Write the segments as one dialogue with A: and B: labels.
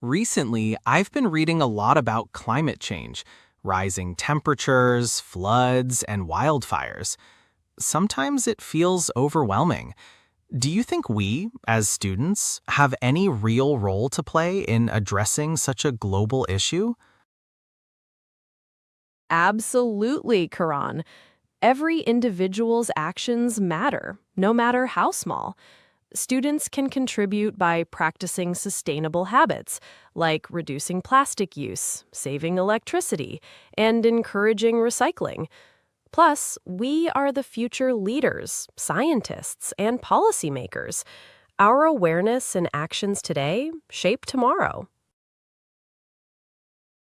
A: Recently, I've been reading a lot about climate change, rising temperatures, floods, and wildfires. Sometimes it feels overwhelming. Do you think we, as students, have any real role to play in addressing such a global issue?
B: Absolutely, Karan. Every individual's actions matter, no matter how small. Students can contribute by practicing sustainable habits, like reducing plastic use, saving electricity, and encouraging recycling. Plus, we are the future leaders, scientists, and policymakers. Our awareness and actions today shape tomorrow.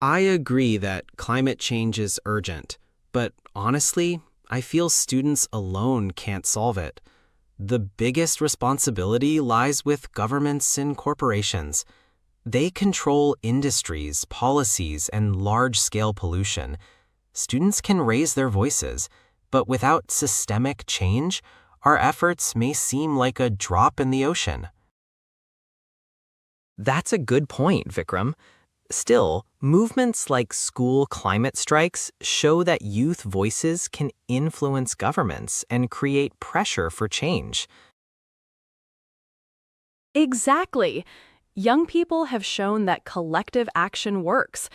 C: I agree that climate change is urgent, but honestly, I feel students alone can't solve it. The biggest responsibility lies with governments and corporations. They control industries, policies, and large-scale pollution. Students can raise their voices, but without systemic change, our efforts may seem like a drop in the ocean.
D: That's a good point, Vikram. Still, movements like school climate strikes show that youth voices can influence governments and create pressure for change.
B: Exactly. Young people have shown that collective action works.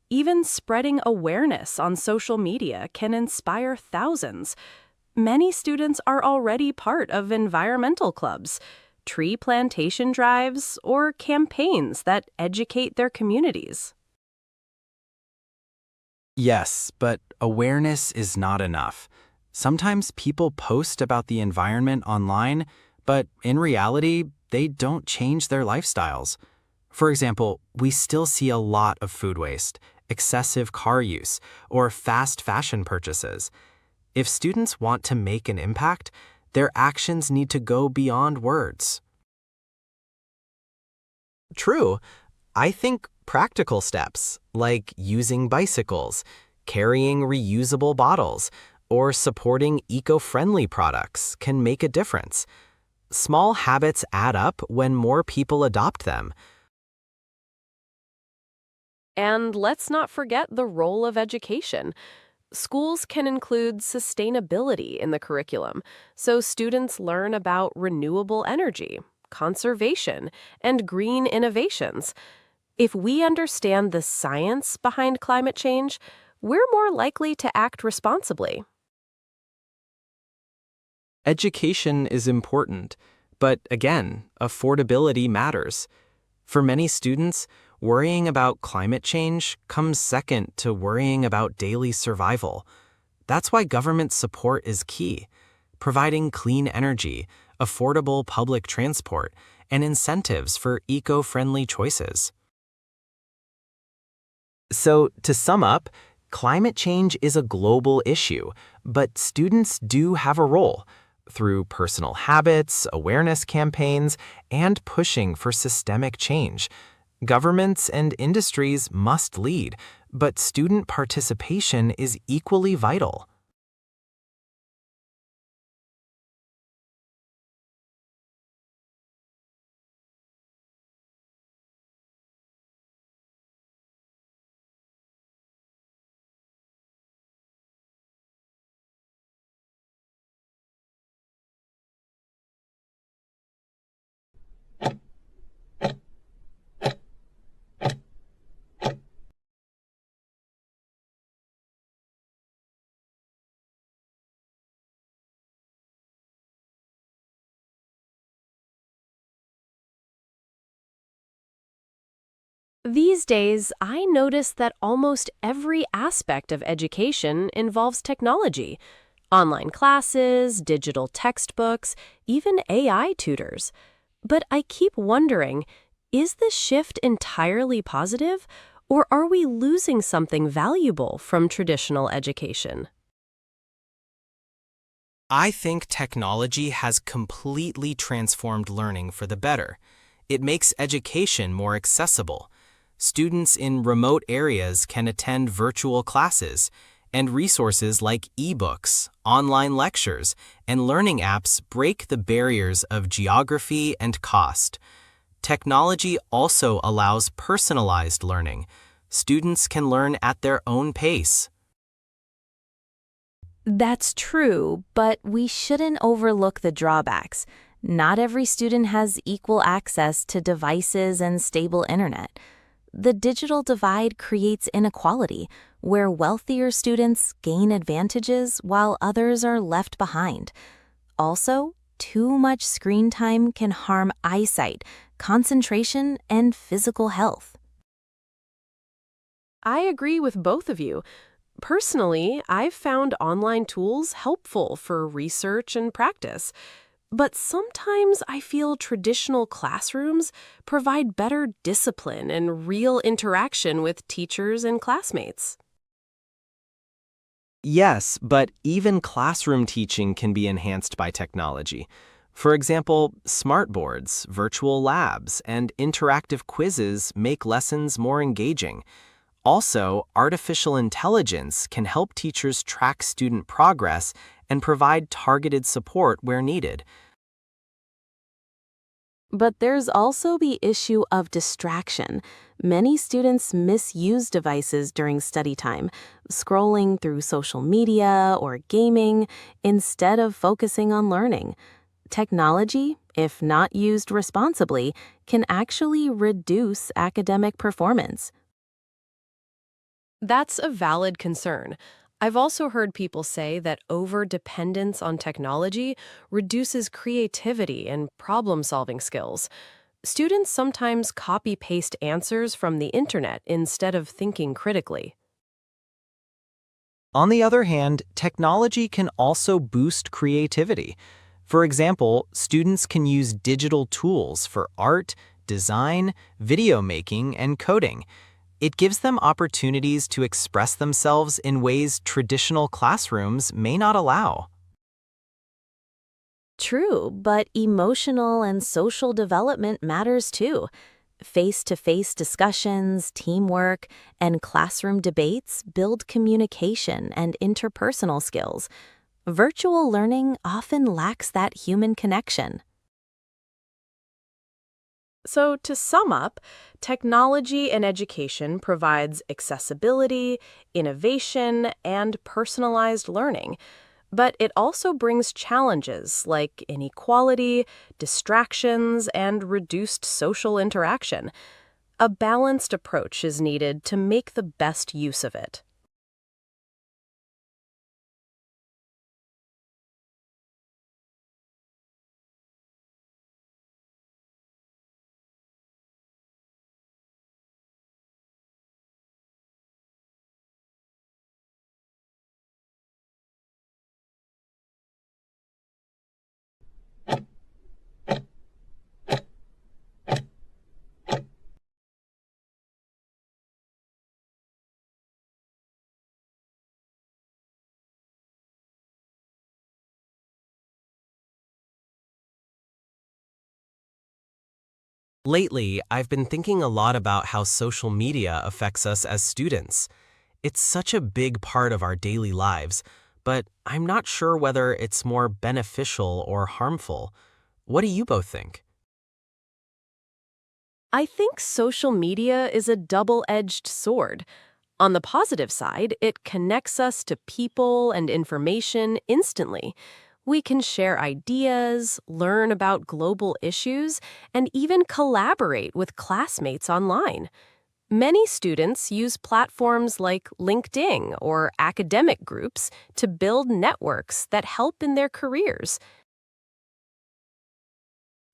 B: Even spreading awareness on social media can inspire thousands. Many students are already part of environmental clubs, tree plantation drives, or campaigns that educate their communities.
A: Yes, but awareness is not enough. Sometimes people post about the environment online, but in reality, they don't change their lifestyles. For example, we still see a lot of food waste, excessive car use, or fast fashion purchases. If students want to make an impact, their actions need to go beyond words.
D: True, I think practical steps, like using bicycles, carrying reusable bottles, or supporting eco-friendly products, can make a difference. Small habits add up when more people adopt them.
B: And let's not forget the role of education. Schools can include sustainability in the curriculum, so students learn about renewable energy, conservation, and green innovations. If we understand the science behind climate change, we're more likely to act responsibly.
A: Education is important, but again, affordability matters. For many students, worrying about climate change comes second to worrying about daily survival. That's why government support is key, providing clean energy, affordable public transport, and incentives for eco-friendly choices.
D: So, to sum up, climate change is a global issue, but students do have a role through personal habits, awareness campaigns, and pushing for systemic change. Governments and industries must lead, but student participation is equally vital.
B: These days, I notice that almost every aspect of education involves technology. Online classes, digital textbooks, even AI tutors. But I keep wondering, is this shift entirely positive, or are we losing something valuable from traditional education?
A: I think technology has completely transformed learning for the better. It makes education more accessible. Students in remote areas can attend virtual classes, and resources like ebooks, online lectures, and learning apps break the barriers of geography and cost.
C: Technology also allows personalized learning. Students can learn at their own pace.
E: That's true, but we shouldn't overlook the drawbacks. Not every student has equal access to devices and stable internet. The digital divide creates inequality, where wealthier students gain advantages while others are left behind. Also, too much screen time can harm eyesight, concentration, and physical health.
B: I agree with both of you. Personally, I've found online tools helpful for research and practice. But sometimes I feel traditional classrooms provide better discipline and real interaction with teachers and classmates.
C: Yes, but even classroom teaching can be enhanced by technology. For example, smartboards, virtual labs, and interactive quizzes make lessons more engaging. Also, artificial intelligence can help teachers track student progress and provide targeted support where needed.
B: But there's also the issue of distraction. Many students misuse devices during study time, scrolling through social media or gaming instead of focusing on learning. Technology, if not used responsibly, can actually reduce academic performance. That's a valid concern. I've also heard people say that over-dependence on technology reduces creativity and problem-solving skills. Students sometimes copy-paste answers from the internet instead of thinking critically.
D: On the other hand, technology can also boost creativity. For example, students can use digital tools for art, design, video making, and coding. It gives them opportunities to express themselves in ways traditional classrooms may not allow.
E: True, but emotional and social development matters too. Face-to-face discussions, teamwork, and classroom debates build communication and interpersonal skills. Virtual learning often lacks that human connection.
B: So, to sum up, technology in education provides accessibility, innovation, and personalized learning. But it also brings challenges like inequality, distractions, and reduced social interaction. A balanced approach is needed to make the best use of it.
C: Lately, I've been thinking a lot about how social media affects us as students. It's such a big part of our daily lives, but I'm not sure whether it's more beneficial or harmful. What do you both think?
B: I think social media is a double-edged sword. On the positive side, it connects us to people and information instantly. We can share ideas, learn about global issues, and even collaborate with classmates online. Many students use platforms like LinkedIn or academic groups to build networks that help in their careers.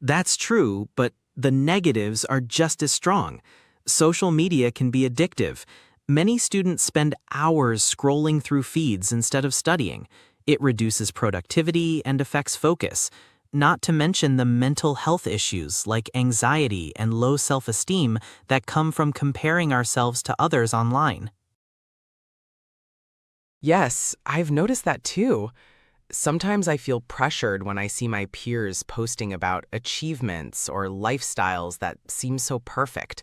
C: That's true, but the negatives are just as strong. Social media can be addictive. Many students spend hours scrolling through feeds instead of studying. It reduces productivity and affects focus, not to mention the mental health issues like anxiety and low self-esteem that come from comparing ourselves to others online.
F: Yes, I've noticed that too. Sometimes I feel pressured when I see my peers posting about achievements or lifestyles that seem so perfect.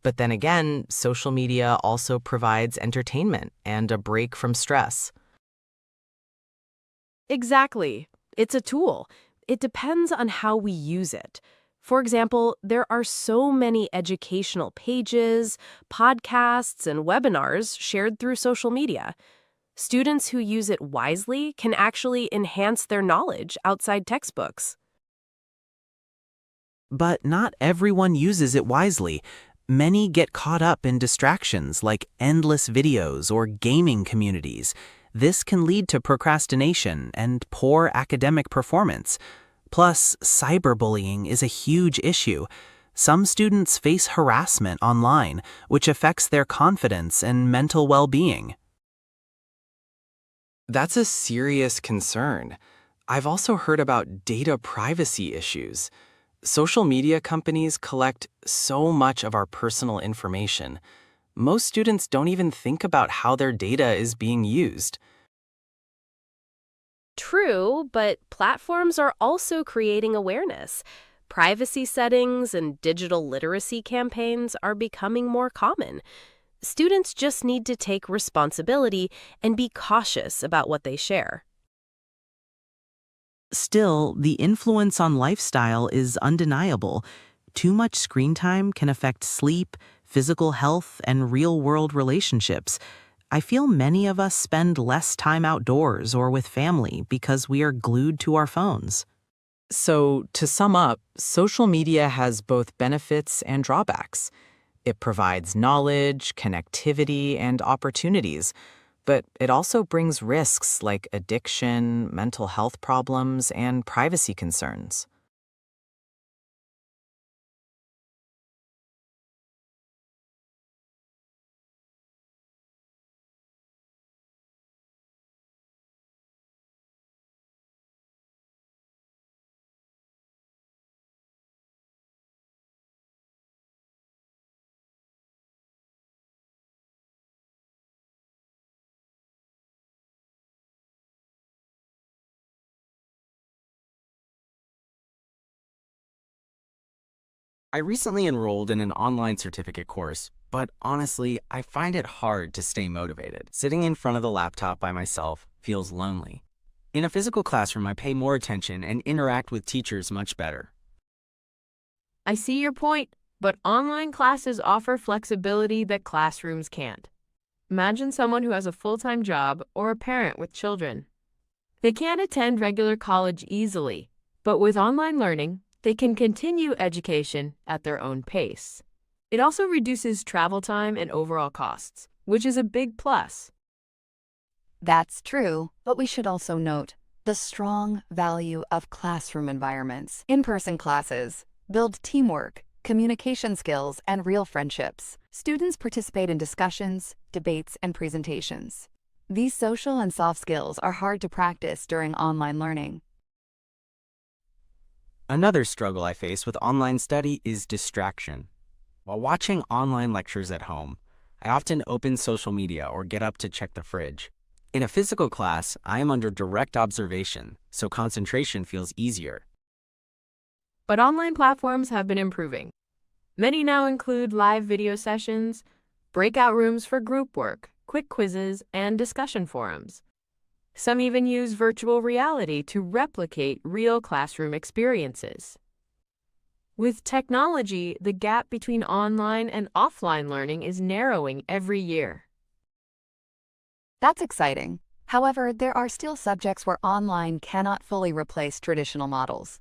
F: But then again, social media also provides entertainment and a break from stress.
B: Exactly. It's a tool. It depends on how we use it. For example, there are so many educational pages, podcasts, and webinars shared through social media. Students who use it wisely can actually enhance their knowledge outside textbooks.
A: But not everyone uses it wisely. Many get caught up in distractions like endless videos or gaming communities. This can lead to procrastination and poor academic performance. Plus, cyberbullying is a huge issue. Some students face harassment online, which affects their confidence and mental well-being.
C: That's a serious concern. I've also heard about data privacy issues. Social media companies collect so much of our personal information. Most students don't even think about how their data is being used.
B: True, but platforms are also creating awareness. Privacy settings and digital literacy campaigns are becoming more common. Students just need to take responsibility and be cautious about what they share.
G: Still, the influence on lifestyle is undeniable. Too much screen time can affect sleep, physical health, and real-world relationships. I feel many of us spend less time outdoors or with family because we are glued to our phones.
F: So, to sum up, social media has both benefits and drawbacks. It provides knowledge, connectivity, and opportunities, but it also brings risks like addiction, mental health problems, and privacy concerns.
H: I recently enrolled in an online certificate course, but honestly, I find it hard to stay motivated. Sitting in front of the laptop by myself feels lonely. In a physical classroom, I pay more attention and interact with teachers much better.
I: I see your point, but online classes offer flexibility that classrooms can't. Imagine someone who has a full-time job or a parent with children. They can't attend regular college easily, but with online learning, they can continue education at their own pace. It also reduces travel time and overall costs, which is a big plus.
J: That's true, but we should also note the strong value of classroom environments. In-person classes build teamwork, communication skills, and real friendships. Students participate in discussions, debates, and presentations. These social and soft skills are hard to practice during online learning.
H: Another struggle I face with online study is distraction. While watching online lectures at home, I often open social media or get up to check the fridge. In a physical class, I am under direct observation, so concentration feels easier.
I: But online platforms have been improving. Many now include live video sessions, breakout rooms for group work, quick quizzes, and discussion forums. Some even use virtual reality to replicate real classroom experiences. With technology, the gap between online and offline learning is narrowing every year.
J: That's exciting. However, there are still subjects where online cannot fully replace traditional models.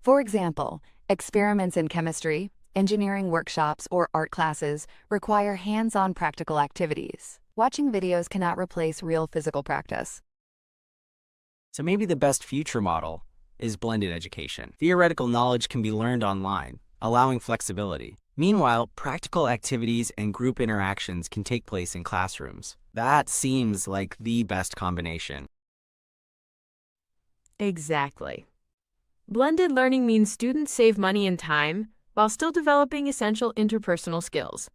J: For example, experiments in chemistry, engineering workshops, or art classes require hands-on practical activities. Watching videos cannot replace real physical practice.
H: So maybe the best future model is blended education. Theoretical knowledge can be learned online, allowing flexibility. Meanwhile, practical activities and group interactions can take place in classrooms. That seems like the best combination.
I: Exactly. Blended learning means students save money and time while still developing essential interpersonal skills.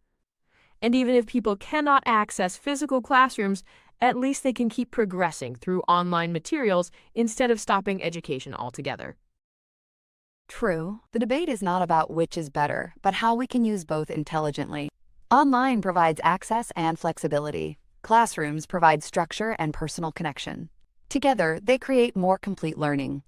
I: And even if people cannot access physical classrooms, at least they can keep progressing through online materials instead of stopping education altogether.
J: True, the debate is not about which is better, but how we can use both intelligently. Online provides access and flexibility. Classrooms provide structure and personal connection. Together, they create more complete learning.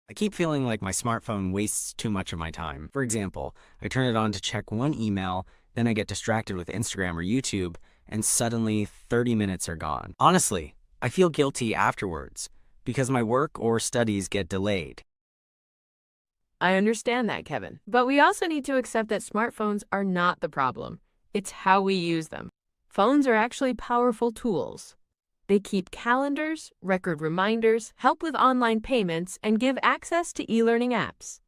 H: I keep feeling like my smartphone wastes too much of my time. For example, I turn it on to check one email, then I get distracted with Instagram or YouTube, and suddenly 30 minutes are gone. Honestly, I feel guilty afterwards because my work or studies get delayed.
I: I understand that, Kevin. But we also need to accept that smartphones are not the problem. It's how we use them. Phones are actually powerful tools. They keep calendars, record reminders, help with online payments, and give access to e-learning apps.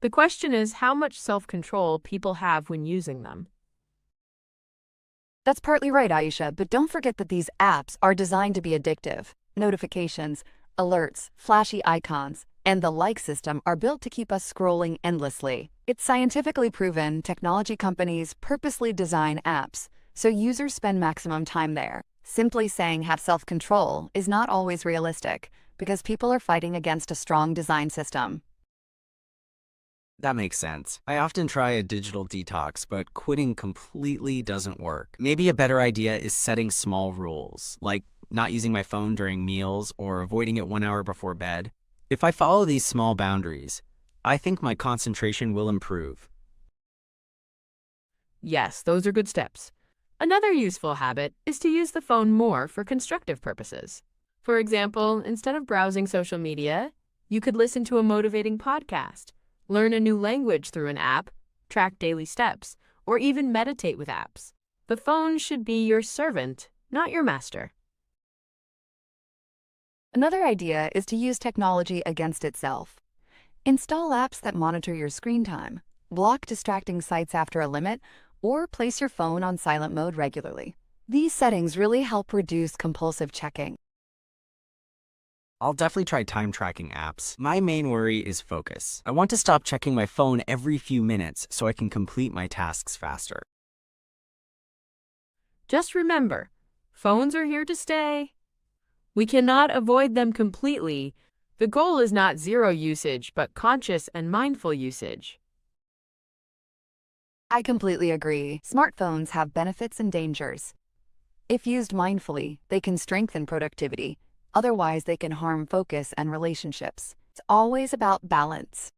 I: The question is how much self-control people have when using them.
J: That's partly right, Aisha, but don't forget that these apps are designed to be addictive. Notifications, alerts, flashy icons, and the like system are built to keep us scrolling endlessly. It's scientifically proven technology companies purposely design apps so users spend maximum time there. Simply saying have self-control is not always realistic because people are fighting against a strong design system.
H: That makes sense. I often try a digital detox, but quitting completely doesn't work. Maybe a better idea is setting small rules, like not using my phone during meals or avoiding it 1 hour before bed. If I follow these small boundaries, I think my concentration will improve.
I: Yes, those are good steps. Another useful habit is to use the phone more for constructive purposes. For example, instead of browsing social media, you could listen to a motivating podcast, learn a new language through an app, track daily steps, or even meditate with apps. The phone should be your servant, not your master.
J: Another idea is to use technology against itself. Install apps that monitor your screen time, block distracting sites after a limit, or place your phone on silent mode regularly. These settings really help reduce compulsive checking.
H: I'll definitely try time tracking apps. My main worry is focus. I want to stop checking my phone every few minutes so I can complete my tasks faster.
I: Just remember, phones are here to stay. We cannot avoid them completely. The goal is not zero usage, but conscious and mindful usage.
J: I completely agree. Smartphones have benefits and dangers. If used mindfully, they can strengthen productivity. Otherwise, they can harm focus and relationships. It's always about balance.